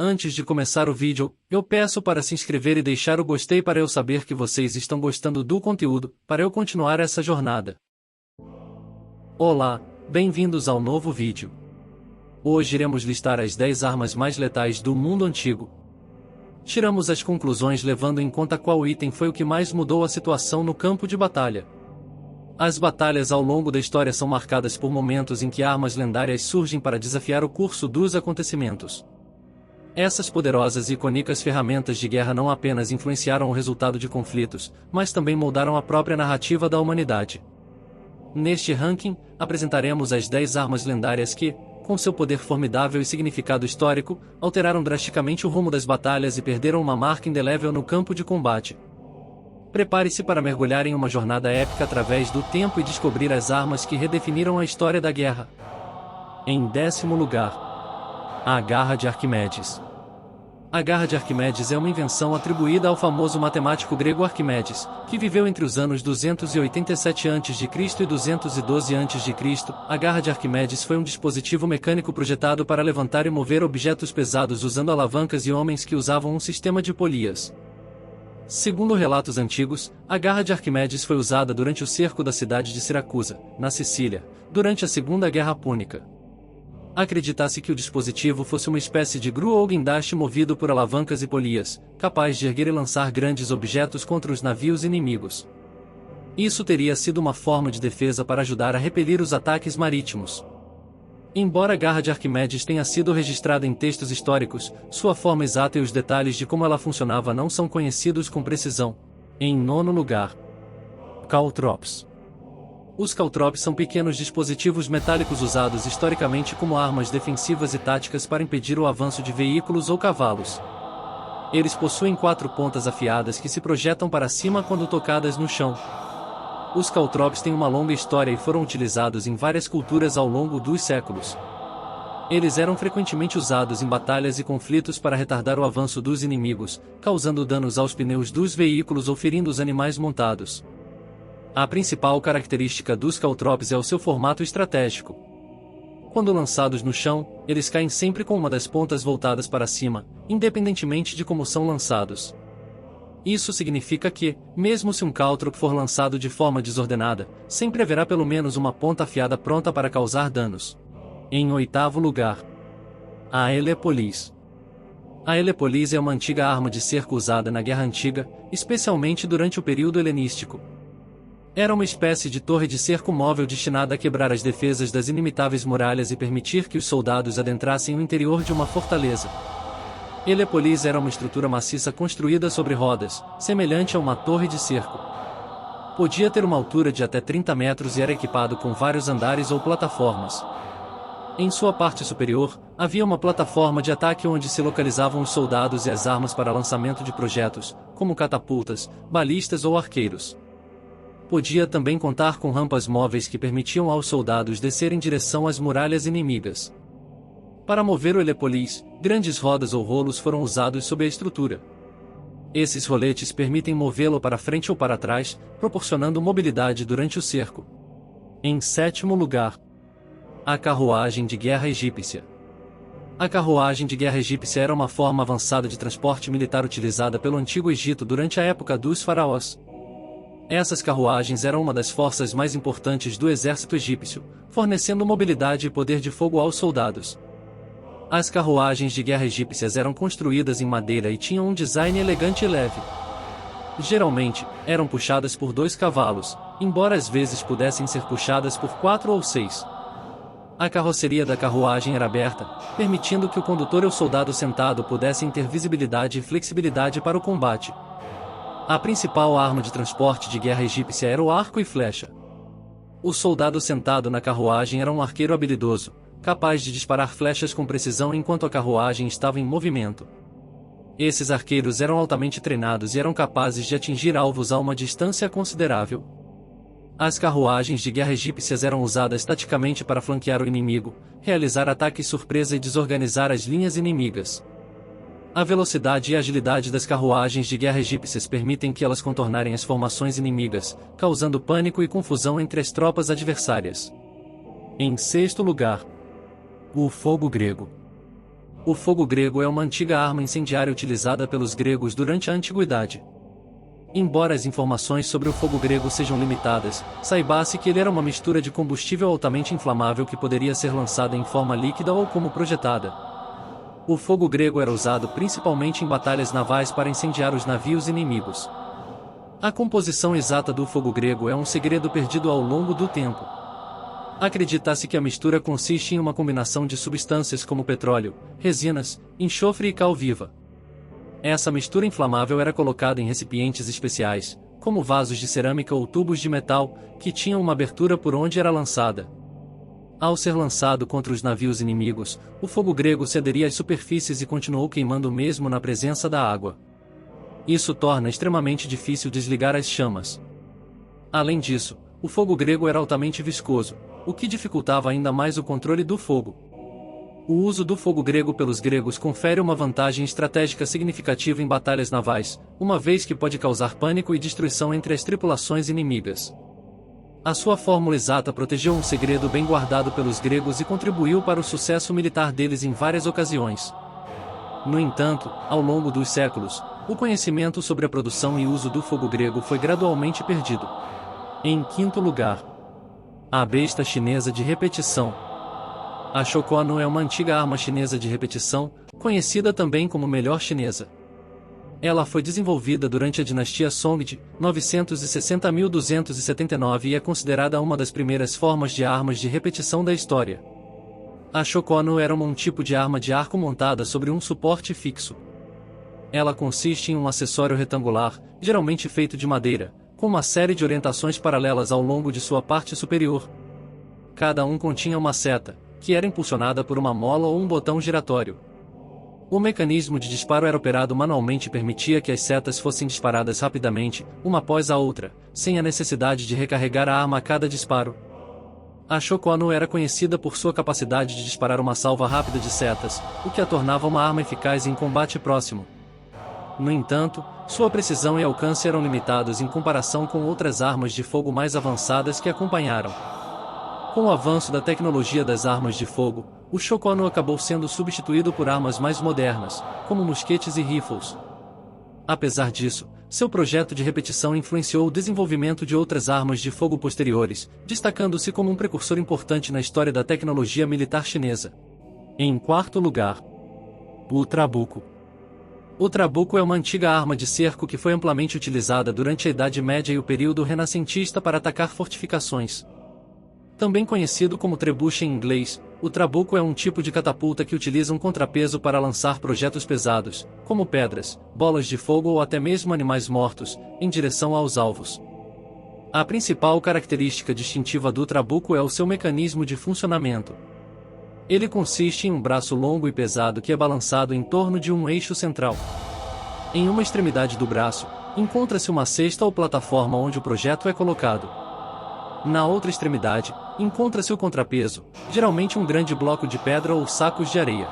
Antes de começar o vídeo, eu peço para se inscrever e deixar o gostei para eu saber que vocês estão gostando do conteúdo, para eu continuar essa jornada. Olá, bem-vindos ao novo vídeo. Hoje iremos listar as 10 armas mais letais do mundo antigo. Tiramos as conclusões levando em conta qual item foi o que mais mudou a situação no campo de batalha. As batalhas ao longo da história são marcadas por momentos em que armas lendárias surgem para desafiar o curso dos acontecimentos. Essas poderosas e icônicas ferramentas de guerra não apenas influenciaram o resultado de conflitos, mas também moldaram a própria narrativa da humanidade. Neste ranking, apresentaremos as 10 armas lendárias que, com seu poder formidável e significado histórico, alteraram drasticamente o rumo das batalhas e perderam uma marca indelével no campo de combate. Prepare-se para mergulhar em uma jornada épica através do tempo e descobrir as armas que redefiniram a história da guerra. Em 10º lugar, a Garra de Arquimedes. A Garra de Arquimedes é uma invenção atribuída ao famoso matemático grego Arquimedes, que viveu entre os anos 287 a.C. e 212 a.C. A Garra de Arquimedes foi um dispositivo mecânico projetado para levantar e mover objetos pesados usando alavancas e homens que usavam um sistema de polias. Segundo relatos antigos, a Garra de Arquimedes foi usada durante o cerco da cidade de Siracusa, na Sicília, durante a Segunda Guerra Púnica. Acredita-se que o dispositivo fosse uma espécie de grua ou guindaste movido por alavancas e polias, capaz de erguer e lançar grandes objetos contra os navios inimigos. Isso teria sido uma forma de defesa para ajudar a repelir os ataques marítimos. Embora a Garra de Arquimedes tenha sido registrada em textos históricos, sua forma exata e os detalhes de como ela funcionava não são conhecidos com precisão. Em 9º lugar, Caltrops. Os caltrops são pequenos dispositivos metálicos usados historicamente como armas defensivas e táticas para impedir o avanço de veículos ou cavalos. Eles possuem 4 pontas afiadas que se projetam para cima quando tocadas no chão. Os caltrops têm uma longa história e foram utilizados em várias culturas ao longo dos séculos. Eles eram frequentemente usados em batalhas e conflitos para retardar o avanço dos inimigos, causando danos aos pneus dos veículos ou ferindo os animais montados. A principal característica dos caltrops é o seu formato estratégico. Quando lançados no chão, eles caem sempre com uma das pontas voltadas para cima, independentemente de como são lançados. Isso significa que, mesmo se um caltrop for lançado de forma desordenada, sempre haverá pelo menos uma ponta afiada pronta para causar danos. Em 8º lugar, a Helepolis. A Helepolis é uma antiga arma de cerco usada na Guerra Antiga, especialmente durante o período helenístico. Era uma espécie de torre de cerco móvel destinada a quebrar as defesas das inimitáveis muralhas e permitir que os soldados adentrassem o interior de uma fortaleza. Helepolis era uma estrutura maciça construída sobre rodas, semelhante a uma torre de cerco. Podia ter uma altura de até 30 metros e era equipado com vários andares ou plataformas. Em sua parte superior, havia uma plataforma de ataque onde se localizavam os soldados e as armas para lançamento de projetos, como catapultas, balistas ou arqueiros. Podia também contar com rampas móveis que permitiam aos soldados descer em direção às muralhas inimigas. Para mover o Helepolis, grandes rodas ou rolos foram usados sob a estrutura. Esses roletes permitem movê-lo para frente ou para trás, proporcionando mobilidade durante o cerco. Em 7º lugar, a carruagem de guerra egípcia. A carruagem de guerra egípcia era uma forma avançada de transporte militar utilizada pelo Antigo Egito durante a época dos faraós. Essas carruagens eram uma das forças mais importantes do exército egípcio, fornecendo mobilidade e poder de fogo aos soldados. As carruagens de guerra egípcias eram construídas em madeira e tinham um design elegante e leve. Geralmente, eram puxadas por 2 cavalos, embora às vezes pudessem ser puxadas por 4 ou 6. A carroceria da carruagem era aberta, permitindo que o condutor e o soldado sentado pudessem ter visibilidade e flexibilidade para o combate. A principal arma de transporte de guerra egípcia era o arco e flecha. O soldado sentado na carruagem era um arqueiro habilidoso, capaz de disparar flechas com precisão enquanto a carruagem estava em movimento. Esses arqueiros eram altamente treinados e eram capazes de atingir alvos a uma distância considerável. As carruagens de guerra egípcias eram usadas taticamente para flanquear o inimigo, realizar ataques surpresa e desorganizar as linhas inimigas. A velocidade e agilidade das carruagens de guerra egípcias permitem que elas contornarem as formações inimigas, causando pânico e confusão entre as tropas adversárias. Em 6º lugar, o fogo grego. O fogo grego é uma antiga arma incendiária utilizada pelos gregos durante a antiguidade. Embora as informações sobre o fogo grego sejam limitadas, saiba-se que ele era uma mistura de combustível altamente inflamável que poderia ser lançada em forma líquida ou como projetada. O fogo grego era usado principalmente em batalhas navais para incendiar os navios inimigos. A composição exata do fogo grego é um segredo perdido ao longo do tempo. Acredita-se que a mistura consiste em uma combinação de substâncias como petróleo, resinas, enxofre e cal viva. Essa mistura inflamável era colocada em recipientes especiais, como vasos de cerâmica ou tubos de metal, que tinham uma abertura por onde era lançada. Ao ser lançado contra os navios inimigos, o fogo grego se aderia às superfícies e continuou queimando mesmo na presença da água. Isso torna extremamente difícil desligar as chamas. Além disso, o fogo grego era altamente viscoso, o que dificultava ainda mais o controle do fogo. O uso do fogo grego pelos gregos confere uma vantagem estratégica significativa em batalhas navais, uma vez que pode causar pânico e destruição entre as tripulações inimigas. A sua fórmula exata protegeu um segredo bem guardado pelos gregos e contribuiu para o sucesso militar deles em várias ocasiões. No entanto, ao longo dos séculos, o conhecimento sobre a produção e uso do fogo grego foi gradualmente perdido. Em quinto lugar, a besta chinesa de repetição. A Shokono é uma antiga arma chinesa de repetição, conhecida também como melhor chinesa. Ela foi desenvolvida durante a dinastia Song de 960 a 1279 e é considerada uma das primeiras formas de armas de repetição da história. A Shokono era um tipo de arma de arco montada sobre um suporte fixo. Ela consiste em um acessório retangular, geralmente feito de madeira, com uma série de orientações paralelas ao longo de sua parte superior. Cada um continha uma seta, que era impulsionada por uma mola ou um botão giratório. O mecanismo de disparo era operado manualmente e permitia que as setas fossem disparadas rapidamente, uma após a outra, sem a necessidade de recarregar a arma a cada disparo. A Shokono era conhecida por sua capacidade de disparar uma salva rápida de setas, o que a tornava uma arma eficaz em combate próximo. No entanto, sua precisão e alcance eram limitados em comparação com outras armas de fogo mais avançadas que acompanharam. Com o avanço da tecnologia das armas de fogo, o Shokono acabou sendo substituído por armas mais modernas, como mosquetes e rifles. Apesar disso, seu projeto de repetição influenciou o desenvolvimento de outras armas de fogo posteriores, destacando-se como um precursor importante na história da tecnologia militar chinesa. Em quarto lugar, o trabuco. O trabuco é uma antiga arma de cerco que foi amplamente utilizada durante a Idade Média e o período renascentista para atacar fortificações. Também conhecido como trebuchet em inglês, o trabuco é um tipo de catapulta que utiliza um contrapeso para lançar projetos pesados, como pedras, bolas de fogo ou até mesmo animais mortos, em direção aos alvos. A principal característica distintiva do trabuco é o seu mecanismo de funcionamento. Ele consiste em um braço longo e pesado que é balançado em torno de um eixo central. Em uma extremidade do braço, encontra-se uma cesta ou plataforma onde o projeto é colocado. Na outra extremidade, encontra-se o contrapeso, geralmente um grande bloco de pedra ou sacos de areia.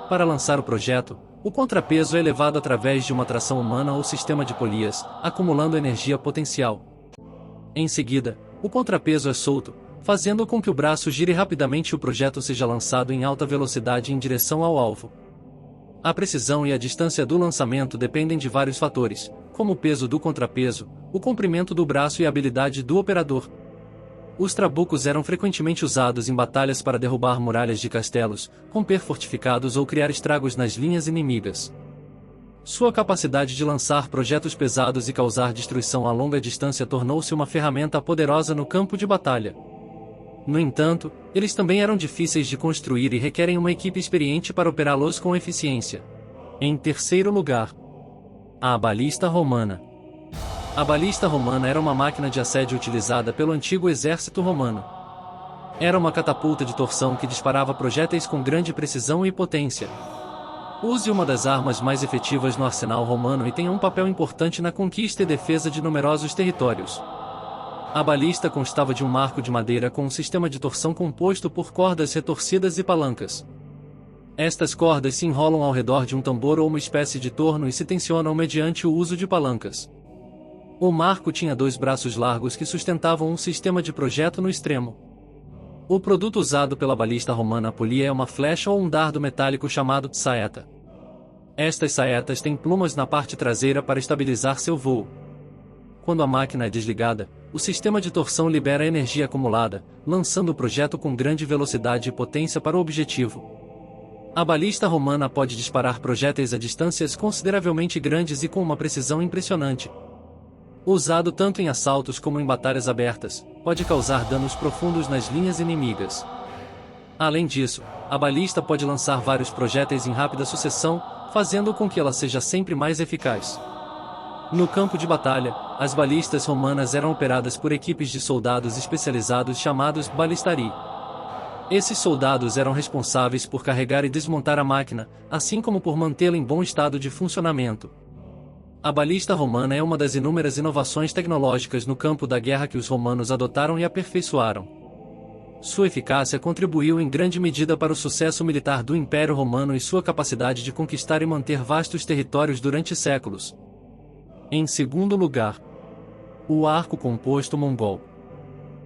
Para lançar o projeto, o contrapeso é levado através de uma tração humana ou sistema de polias, acumulando energia potencial. Em seguida, o contrapeso é solto, fazendo com que o braço gire rapidamente e o projeto seja lançado em alta velocidade em direção ao alvo. A precisão e a distância do lançamento dependem de vários fatores, como o peso do contrapeso, o comprimento do braço e a habilidade do operador. Os trabucos eram frequentemente usados em batalhas para derrubar muralhas de castelos, romper fortificados ou criar estragos nas linhas inimigas. Sua capacidade de lançar projetos pesados e causar destruição a longa distância tornou-se uma ferramenta poderosa no campo de batalha. No entanto, eles também eram difíceis de construir e requerem uma equipe experiente para operá-los com eficiência. Em terceiro lugar, a balista romana. A balista romana era uma máquina de assédio utilizada pelo antigo exército romano. Era uma catapulta de torção que disparava projéteis com grande precisão e potência. Use uma das armas mais efetivas no arsenal romano e tem um papel importante na conquista e defesa de numerosos territórios. A balista constava de um marco de madeira com um sistema de torção composto por cordas retorcidas e palancas. Estas cordas se enrolam ao redor de um tambor ou uma espécie de torno e se tensionam mediante o uso de palancas. O marco tinha dois braços largos que sustentavam um sistema de projeto no extremo. O produto usado pela balista romana polia é uma flecha ou um dardo metálico chamado saeta. Estas saetas têm plumas na parte traseira para estabilizar seu voo. Quando a máquina é desligada, o sistema de torção libera energia acumulada, lançando o projeto com grande velocidade e potência para o objetivo. A balista romana pode disparar projéteis a distâncias consideravelmente grandes e com uma precisão impressionante. Usado tanto em assaltos como em batalhas abertas, pode causar danos profundos nas linhas inimigas. Além disso, a balista pode lançar vários projéteis em rápida sucessão, fazendo com que ela seja sempre mais eficaz. No campo de batalha, as balistas romanas eram operadas por equipes de soldados especializados chamados balistari. Esses soldados eram responsáveis por carregar e desmontar a máquina, assim como por mantê-la em bom estado de funcionamento. A balista romana é uma das inúmeras inovações tecnológicas no campo da guerra que os romanos adotaram e aperfeiçoaram. Sua eficácia contribuiu em grande medida para o sucesso militar do Império Romano e sua capacidade de conquistar e manter vastos territórios durante séculos. Em segundo lugar, o arco composto mongol.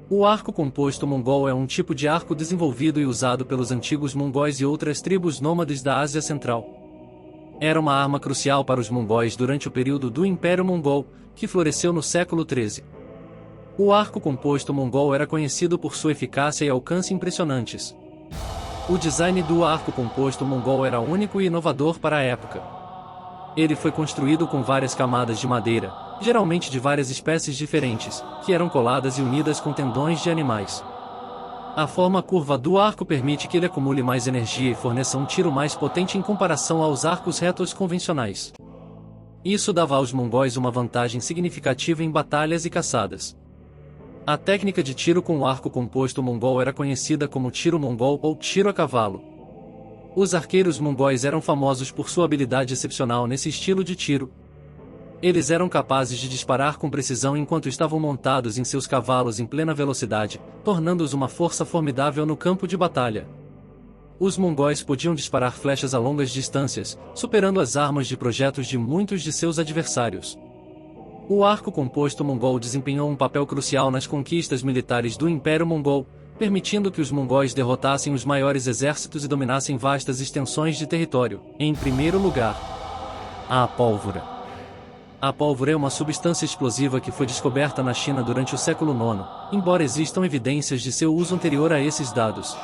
O arco composto mongol é um tipo de arco desenvolvido e usado pelos antigos mongóis e outras tribos nômades da Ásia Central. Era uma arma crucial para os mongóis durante o período do Império Mongol, que floresceu no século XIII. O arco composto mongol era conhecido por sua eficácia e alcance impressionantes. O design do arco composto mongol era único e inovador para a época. Ele foi construído com várias camadas de madeira, geralmente de várias espécies diferentes, que eram coladas e unidas com tendões de animais. A forma curva do arco permite que ele acumule mais energia e forneça um tiro mais potente em comparação aos arcos retos convencionais. Isso dava aos mongóis uma vantagem significativa em batalhas e caçadas. A técnica de tiro com o arco composto mongol era conhecida como tiro mongol ou tiro a cavalo. Os arqueiros mongóis eram famosos por sua habilidade excepcional nesse estilo de tiro. Eles eram capazes de disparar com precisão enquanto estavam montados em seus cavalos em plena velocidade, tornando-os uma força formidável no campo de batalha. Os mongóis podiam disparar flechas a longas distâncias, superando as armas de projetos de muitos de seus adversários. O arco composto mongol desempenhou um papel crucial nas conquistas militares do Império Mongol, permitindo que os mongóis derrotassem os maiores exércitos e dominassem vastas extensões de território. Em primeiro lugar, a pólvora. A pólvora é uma substância explosiva que foi descoberta na China durante o século IX, embora existam evidências de seu uso anterior a esses dados.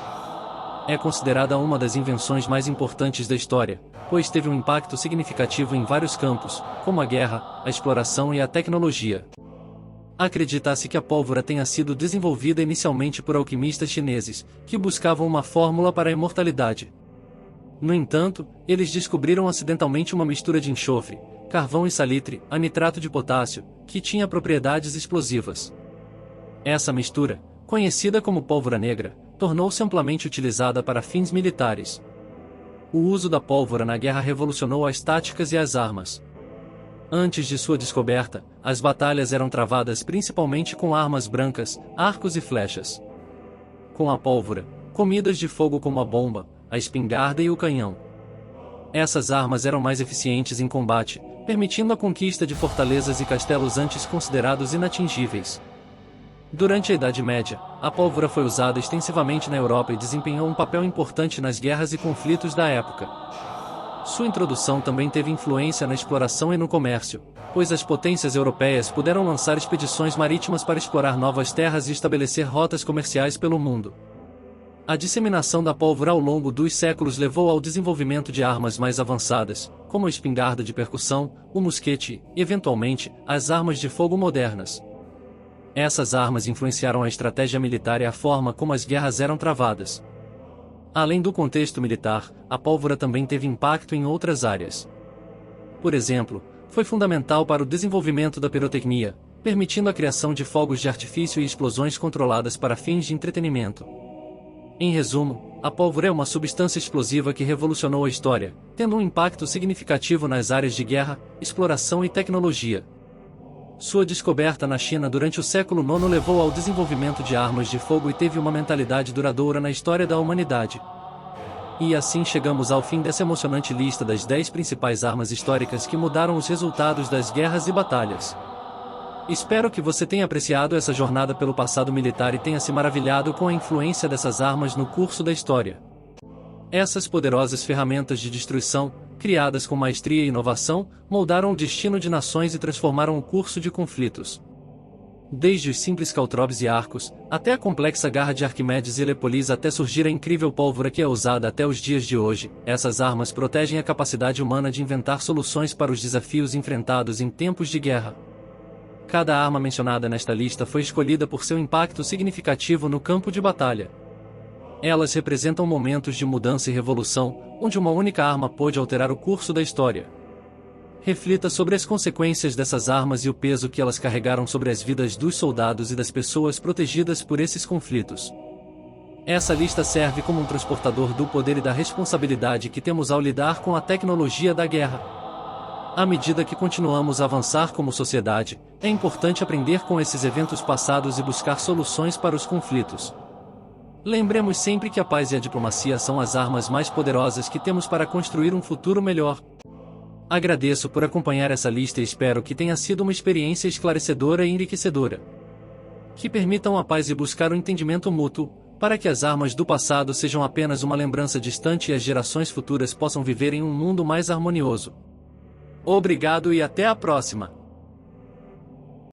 É considerada uma das invenções mais importantes da história, pois teve um impacto significativo em vários campos, como a guerra, a exploração e a tecnologia. Acredita-se que a pólvora tenha sido desenvolvida inicialmente por alquimistas chineses, que buscavam uma fórmula para a imortalidade. No entanto, eles descobriram acidentalmente uma mistura de enxofre, carvão e salitre, a nitrato de potássio, que tinha propriedades explosivas. Essa mistura, conhecida como pólvora negra, tornou-se amplamente utilizada para fins militares. O uso da pólvora na guerra revolucionou as táticas e as armas. Antes de sua descoberta, as batalhas eram travadas principalmente com armas brancas, arcos e flechas. Com a pólvora, comidas de fogo como a bomba, a espingarda e o canhão. Essas armas eram mais eficientes em combate, permitindo a conquista de fortalezas e castelos antes considerados inatingíveis. Durante a Idade Média, a pólvora foi usada extensivamente na Europa e desempenhou um papel importante nas guerras e conflitos da época. Sua introdução também teve influência na exploração e no comércio, pois as potências europeias puderam lançar expedições marítimas para explorar novas terras e estabelecer rotas comerciais pelo mundo. A disseminação da pólvora ao longo dos séculos levou ao desenvolvimento de armas mais avançadas, como a espingarda de percussão, o mosquete e, eventualmente, as armas de fogo modernas. Essas armas influenciaram a estratégia militar e a forma como as guerras eram travadas. Além do contexto militar, a pólvora também teve impacto em outras áreas. Por exemplo, foi fundamental para o desenvolvimento da pirotecnia, permitindo a criação de fogos de artifício e explosões controladas para fins de entretenimento. Em resumo, a pólvora é uma substância explosiva que revolucionou a história, tendo um impacto significativo nas áreas de guerra, exploração e tecnologia. Sua descoberta na China durante o século IX levou ao desenvolvimento de armas de fogo e teve uma mentalidade duradoura na história da humanidade. E assim chegamos ao fim dessa emocionante lista das 10 principais armas históricas que mudaram os resultados das guerras e batalhas. Espero que você tenha apreciado essa jornada pelo passado militar e tenha se maravilhado com a influência dessas armas no curso da história. Essas poderosas ferramentas de destruição, criadas com maestria e inovação, moldaram o destino de nações e transformaram o curso de conflitos. Desde os simples caltrobes e arcos, até a complexa garra de Arquimedes e Lepolis, até surgir a incrível pólvora que é usada até os dias de hoje, essas armas protegem a capacidade humana de inventar soluções para os desafios enfrentados em tempos de guerra. Cada arma mencionada nesta lista foi escolhida por seu impacto significativo no campo de batalha. Elas representam momentos de mudança e revolução, onde uma única arma pôde alterar o curso da história. Reflita sobre as consequências dessas armas e o peso que elas carregaram sobre as vidas dos soldados e das pessoas protegidas por esses conflitos. Essa lista serve como um transportador do poder e da responsabilidade que temos ao lidar com a tecnologia da guerra. À medida que continuamos a avançar como sociedade, é importante aprender com esses eventos passados e buscar soluções para os conflitos. Lembremos sempre que a paz e a diplomacia são as armas mais poderosas que temos para construir um futuro melhor. Agradeço por acompanhar essa lista e espero que tenha sido uma experiência esclarecedora e enriquecedora. Que permitam a paz e buscar o entendimento mútuo, para que as armas do passado sejam apenas uma lembrança distante e as gerações futuras possam viver em um mundo mais harmonioso. Obrigado e até a próxima!